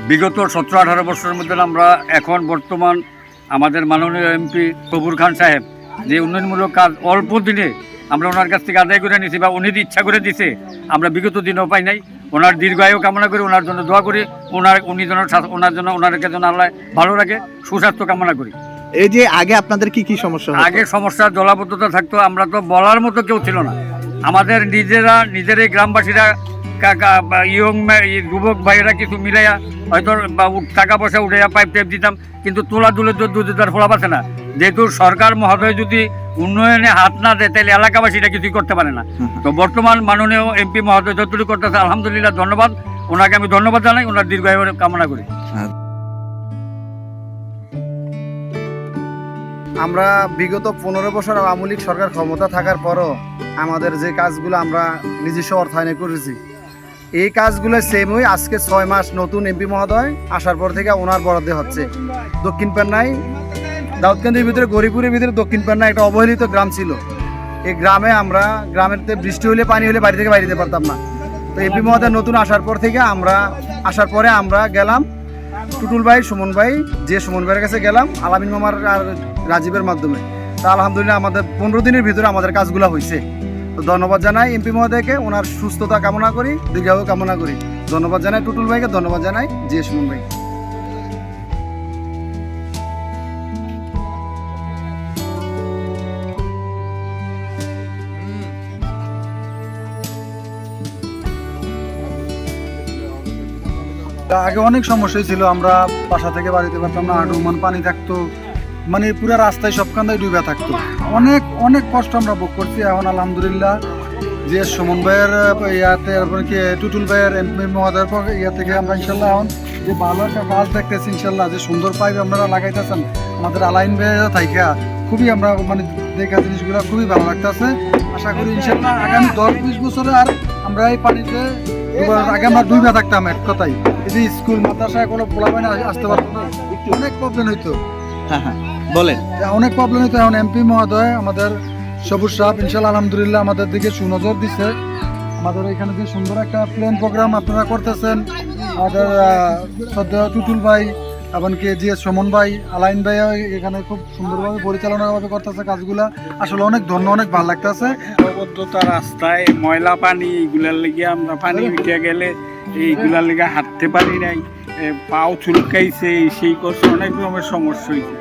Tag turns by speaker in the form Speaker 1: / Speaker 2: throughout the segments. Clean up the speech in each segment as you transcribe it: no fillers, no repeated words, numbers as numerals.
Speaker 1: বিগত 17-18 বছরের মধ্যে আমরা এখন বর্তমান আমাদের মাননীয় এমপি কবুর খান সাহেব যে উন্নয়নমূলক কাজ অল্প দিনে আমরা ওনার কাছ থেকে আদায় করে নিয়েছি বা উনি ইচ্ছা করে দিছে, আমরা বিগত দিনও পাই নাই। ওনার দীর্ঘায়ু কামনা করি, ওনার জন্য দোয়া করি, উনি যেন ওনারকে যেন আল্লাহ ভালো রাখে, সুস্বাস্থ্য কামনা করি।
Speaker 2: এই যে আগে আপনাদের কি কি সমস্যা হতো?
Speaker 1: আগে সমস্যা জলাবদ্ধতা থাকতো, আমরা তো বলার মতো কেউ ছিল না। আমাদের নিজেরাই গ্রামবাসীরা যুবক ভাইয়েরা কিছু মিলাইয়া হয়তো টাকা পয়সা উঠাইয়া পাইপ টাইপ দিতাম, কিন্তু তোলা তুলে দুধের ফোলা পাচ্ছে না। যেহেতু সরকার মহোদয় যদি উন্নয়নে হাত না দেয় তাহলে এলাকাবাসীরা কিছুই করতে পারে না। তো বর্তমান মাননীয় এমপি মহোদয় যতটুকু করতেছে আলহামদুলিল্লাহ, ধন্যবাদ ওনাকে, আমি ধন্যবাদ জানাই, ওনার দীর্ঘায়ু কামনা করি।
Speaker 3: আমরা বিগত 15 বছর আওয়ামী লীগ সরকার ক্ষমতা থাকার পরও আমাদের যে কাজগুলো আমরা নিজস্ব অর্থায়নে করেছি, এই কাজগুলো সেমই আজকে 6 মাস নতুন এমপি মহোদয় আসার পর থেকে ওনার বরাদ্দ হচ্ছে। দক্ষিণ পেন্নাই দাউদকান্দির ভিতরে গরিপুরের ভিতরে দক্ষিণ পেন্নাই একটা অবহেলিত গ্রাম ছিল। এই গ্রামে আমরা গ্রামেরতে বৃষ্টি হলে পানি হলে বাড়ি থেকে বাইরে যেতে পারতাম না। তো এমপি মহোদয় নতুন আসার পরে আমরা গেলাম টুটুল ভাই, সুমন ভাই, যে সুমন ভাইয়ের কাছে গেলাম আলামিন মামার আর রাজীবের মাধ্যমে। তা আলহামদুলিল্লাহ আমাদের 15 দিনের ভিতরে আমাদের কাজগুলো হয়েছে। তো ধন্যবাদ জানাই এমপি মহোদয়কে, ওনার সুস্থতা কামনা করি, দীর্ঘায়ু কামনা করি। ধন্যবাদ জানাই টুটুল ভাইকে, ধন্যবাদ জানাই যে সুমন ভাই।
Speaker 4: আগে অনেক সমস্যাই ছিল, আমরা বাসা থেকে বাড়িতে পারতাম না, হাঁটুমান পানি থাকতো, মানে পুরো রাস্তায় সবখানটাই ডুবে থাকতো। অনেক অনেক কষ্ট আমরা ভোগ করছি। এখন আলহামদুলিল্লাহ যে সুমন ভাইয়ের ইয়াতে, তারপরে কি টুটুল ভাইয়ের এমপি মহোদয়ের ইয়া থেকে আমরা ইনশাল্লাহ এখন যে ভালো একটা কাজ দেখতেছি, ইনশাল্লাহ যে সুন্দর পাইপ আপনারা লাগাইতেছেন আমাদের আলাইন ভাইয়ের থাইকা, খুবই আমরা মানে দেখা জিনিসগুলো খুবই ভালো লাগতেছে। আশা করি ইনশাল্লাহ আগামী 10-20 বছরে আর আমরা এই পানিতে আগে আমরা ডুবে থাকতাম। এক কথাই এই যে স্কুল মাদ্রাসায় কোনো পোলাপাইন আসতে পারতো না, অনেক প্রবলেম হইতো।
Speaker 2: হ্যাঁ বলেন।
Speaker 4: অনেক প্রবলেম হইতো। এখন এমপি মহোদয় আমাদের সবুজ সাহেব ইনশাল্লাহ আলহামদুলিল্লাহ আমাদের দিকে সুনজর দিচ্ছে। আমাদের এখানে যে সুন্দর একটা প্লেন প্রোগ্রাম আপনারা করতেছেন, আমাদের শ্রদ্ধেয় টুটুল ভাই, এমনকি যে সুমন ভাই, আলাইন ভাই এখানে খুব সুন্দরভাবে পরিচালনাভাবে করতেছে কাজগুলা। আসলে অনেক অনেক ভালো লাগতেছে।
Speaker 5: জলবদ্ধতা রাস্তায় ময়লা পানি, এইগুলার লেগে আমরা পানি উঠে গেলে এইগুলার লেগে হাঁটতে পারি নাই, পাও চুলকাইছে, সেই করছে, অনেক রকমের সমস্যা হয়েছে।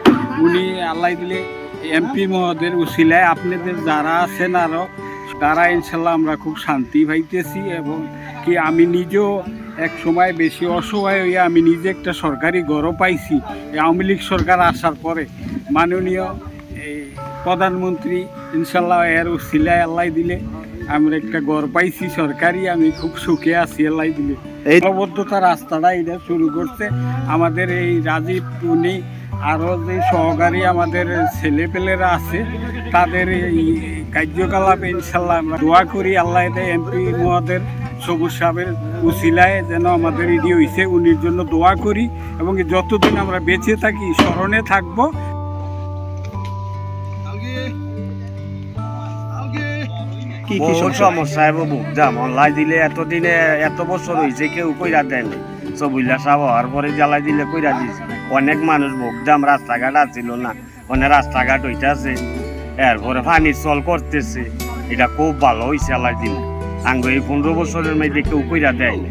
Speaker 5: উনি আল্লাহ দিলে এমপি মহোদয়ের উসিলায় আপনাদের যারা আছেন আরও তারা ইনশাল্লাহ আমরা খুব শান্তি পাইতেছি। এবং কি আমি নিজেও এক সময় বেশি অসহায় হইয়া আমি নিজে একটা সরকারি ঘরও পাইছি আওয়ামী লীগ সরকার আসার পরে। মাননীয় প্রধানমন্ত্রী ইনশাল্লাহ এর উসিলায় আল্লাহ দিলে আমরা একটা ঘর পাইছি সরকারি, আমি খুব সুখে আছি আল্লাহ দিলে। এই জলবদ্ধতা রাস্তাটা এটা শুরু করছে আমাদের এই রাজীব, উনি আরও যে সহকারী আমাদের ছেলেপেলেরা আছে তাদের এই কার্যকলাপে ইনশাল্লাহ আমরা দোয়া করি আল্লাহ এমপি মহোদয়ের সবুজ সাহেবের উসিলায় যেন আমাদের এটি হয়েছে, উনির জন্য দোয়া করি এবং যতদিন আমরা বেঁচে থাকি স্মরণে থাকবো।
Speaker 2: কি কি
Speaker 6: সমস্যা বুঝলাম অনলাই দিলে এতদিনে এত বছর হয়েছে কেউ কইরা দেয় না, সবুল্লা সাহ হওয়ার পরে জ্বালাই দিলে কইরা দিয়েছে। অনেক মানুষ ভোগদাম, রাস্তাঘাট আছিল না, অনেক রাস্তাঘাট হইতেছে, এরপরে পানি চল করতেছে, এটা খুব ভালো হয়েছে আল্লাহ দিলে। আঙ্গ এই 15 বছরের মধ্যে কেউ কইরা দেয় না,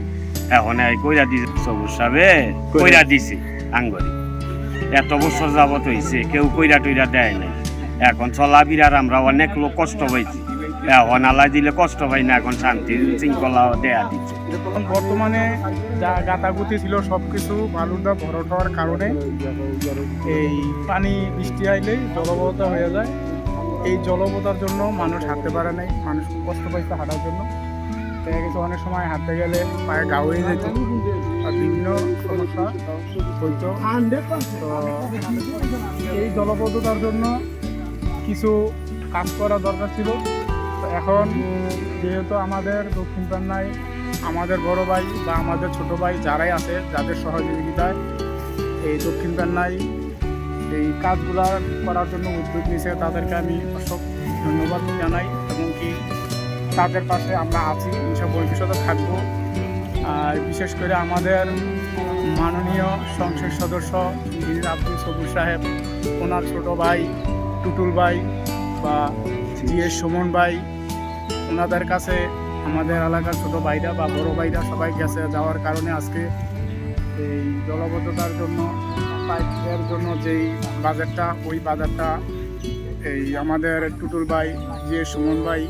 Speaker 6: এখন কইরা দিছে সবুজ সাহেবে কইরা দিছে আঙ্গরি। এত বছর যাবত হয়েছে কেউ কইরা টইরা দেয় না, এখন চলাফেরার আমরা অনেক লোক কষ্ট পাইছি, এখন আল্লাহ দিলে কষ্ট পাই না, এখন শান্তি শৃঙ্খলা দেয়া দিচ্ছে।
Speaker 5: বর্তমানে যা গাতাগুতি ছিল সব কিছু বালুটা ভরট হওয়ার কারণে এই পানি বৃষ্টি আইলেই জলবদ্ধতা হয়ে যায়। এই জলবদ্ধতার জন্য মানুষ হাঁটতে পারে নাই, মানুষ খুব কষ্ট পাইছে হাঁটার জন্য। দেখা গেছে অনেক সময় হাঁটতে গেলে পায়ে গা হয়ে যেত আর বিভিন্ন সমস্যা হইতো। তো এই জলবদ্ধতার জন্য কিছু কাজ করা দরকার ছিল। তো এখন যেহেতু আমাদের দক্ষিণ পেন্নায় আমাদের বড় ভাই বা আমাদের ছোট ভাই যারাই আছে, যাদের সহযোগিতায় এই দক্ষিণ পেন্নায় এই কাজগুলো করার জন্য উদ্যোগ নিয়েছে, তাদেরকে আমি অসংখ্য ধন্যবাদ জানাই। এবং কি তাদের পাশে আমরা আছি, ইনশা ভবিষ্যতে থাকবো। আর বিশেষ করে আমাদের মাননীয় সংসদ সদস্য ইঞ্জিনিয়ার আব্দুল সবুর সাহেব, ওনার ছোট ভাই টুটুল ভাই বা জিএস সুমন ভাই, ওনাদের কাছে আমাদের এলাকার ছোট ভাইরা বা বড় ভাইরা সবাই গেছে, যাওয়ার কারণে আজকে এই জলবদ্ধতার জন্য পাইপের জন্য যেই বাজারটা, ওই বাজারটা এই আমাদের টুটুল ভাই জিএস সুমন ভাই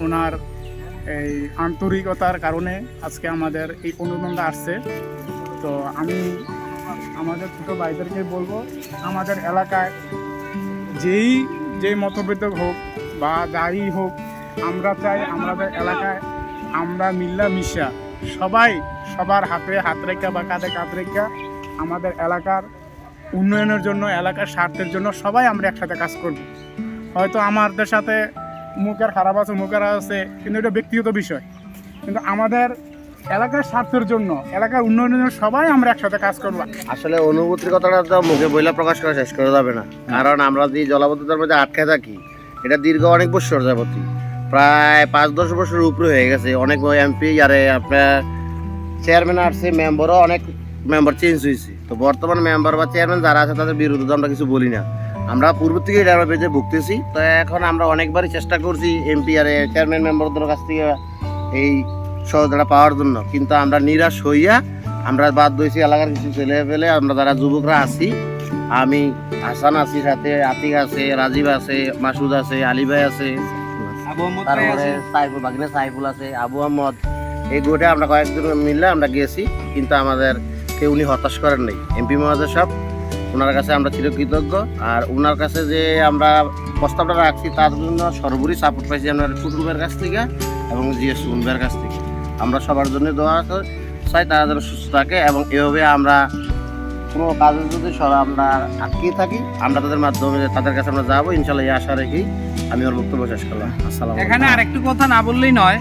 Speaker 5: ওনার এই আন্তরিকতার কারণে আজকে আমাদের এই অনুদানটা আসছে। তো আমি আমাদের ছোটো ভাইদেরকে বলবো, আমাদের এলাকায় যেই মতভেদ হোক বা যাই হোক, আমরা চাই আমাদের এলাকায় আমরা মিল্লা মিশা সবাই সবার হাতে হাত রেখা বা কাঁধে কাঁধ রেখা আমাদের এলাকার উন্নয়নের জন্য, এলাকার স্বার্থের জন্য সবাই আমরা একসাথে কাজ করব। হয়তো আমাদের সাথে মুখের খারাপ আছে, মুখের আছে, কিন্তু এটা ব্যক্তিগত বিষয়, কিন্তু আমাদের এলাকার স্বার্থের জন্য, এলাকার উন্নয়নের জন্য সবাই আমরা একসাথে কাজ করব।
Speaker 7: আসলে অনুভূতির কথাটা তো মুখে বইলা প্রকাশ করা শেষ করা যাবে না, কারণ আমরা যে জলাবদ্ধতার মধ্যে আটকে থাকি এটা দীর্ঘ অনেক বছর যাবতী, প্রায় 5-10 বছরের উপরে হয়ে গেছে। অনেক এমপি আরে আপনার চেয়ারম্যান আসছে, মেম্বারও অনেক মেম্বার চেঞ্জ হয়েছে। তো বর্তমান মেম্বার বা চেয়ারম্যান যারা আছে তাদের বিরুদ্ধে আমরা কিছু বলি না, আমরা পূর্ব থেকে এটা আমরা বেঁচে ভুগতেছি। তো এখন আমরা অনেকবারই চেষ্টা করছি এমপি আর চেয়ারম্যান মেম্বারদের কাছ থেকে এই সহযোগিতা পাওয়ার জন্য, কিন্তু আমরা নিরাশ হইয়া আমরা বাধ্য হয়েছি এলাকার কিছু ছেলে পেলে, আমরা যারা যুবকরা আছি, আমি হাসান আছি, সাথে আতিক আছে, রাজীব আছে, মাসুদ আছে, আলী ভাই আছে, তারপরে সাইফুল বাগিনা সাইফুল আছে, আবু আহমদ, এই গোটা আমরা কয়েকজন মিললে আমরা গিয়েছি, কিন্তু আমাদের কেউ উনি হতাশ করেন নাই। এমপি মহাদেব সব ওনার কাছে আমরা চিরকৃতজ্ঞ। আর ওনার কাছে যে আমরা প্রস্তাবটা রাখছি তার জন্য সর্বোপরি সাপোর্ট পাইছি আমরা টুটুল ভাইয়ের কাছ থেকে এবং জিএস সুমন ভাইয়ের কাছ থেকে। আমরা সবার জন্য দোয়া চাই তারা যেন সুস্থ থাকে, এবং এভাবে আমরা কোনো কাজে যদি আমরা আটকে থাকি, আমরা তাদের মাধ্যমে তাদের কাছে আমরা যাবো ইনশাল্লাহ, এই আশা রেখেই আমি ওর বক্তব্য শেষ করলাম। আসসালাম।
Speaker 8: এখানে আরেকটু কথা না বললেই নয়,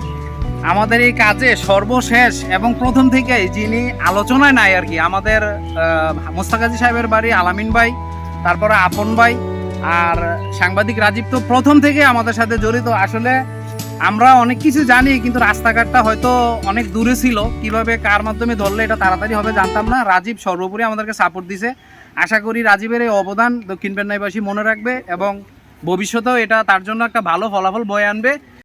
Speaker 8: আমাদের এই কাজে সর্বশেষ এবং প্রথম থেকেই যিনি আলোচনায় নাই আর কি, আমাদের মোস্তাকাজি সাহেবের বাড়ি আলামিন ভাই, তারপরে আপন ভাই আর সাংবাদিক রাজীব তো প্রথম থেকে আমাদের সাথে জড়িত। আসলে আমরা অনেক কিছু জানি, কিন্তু রাস্তাঘাটটা হয়তো অনেক দূরে ছিল, কিভাবে কার মাধ্যমে ধরলে এটা তাড়াতাড়ি হবে জানতাম না। রাজীব সর্বোপরি আমাদেরকে সাপোর্ট দিছে। আশা করি রাজীবের এই অবদান দক্ষিণ পেন্নাইবাসী মনে রাখবে এবং ভবিষ্যতেও এটা তার জন্য একটা ভালো ফলাফল বয়ে আনবে।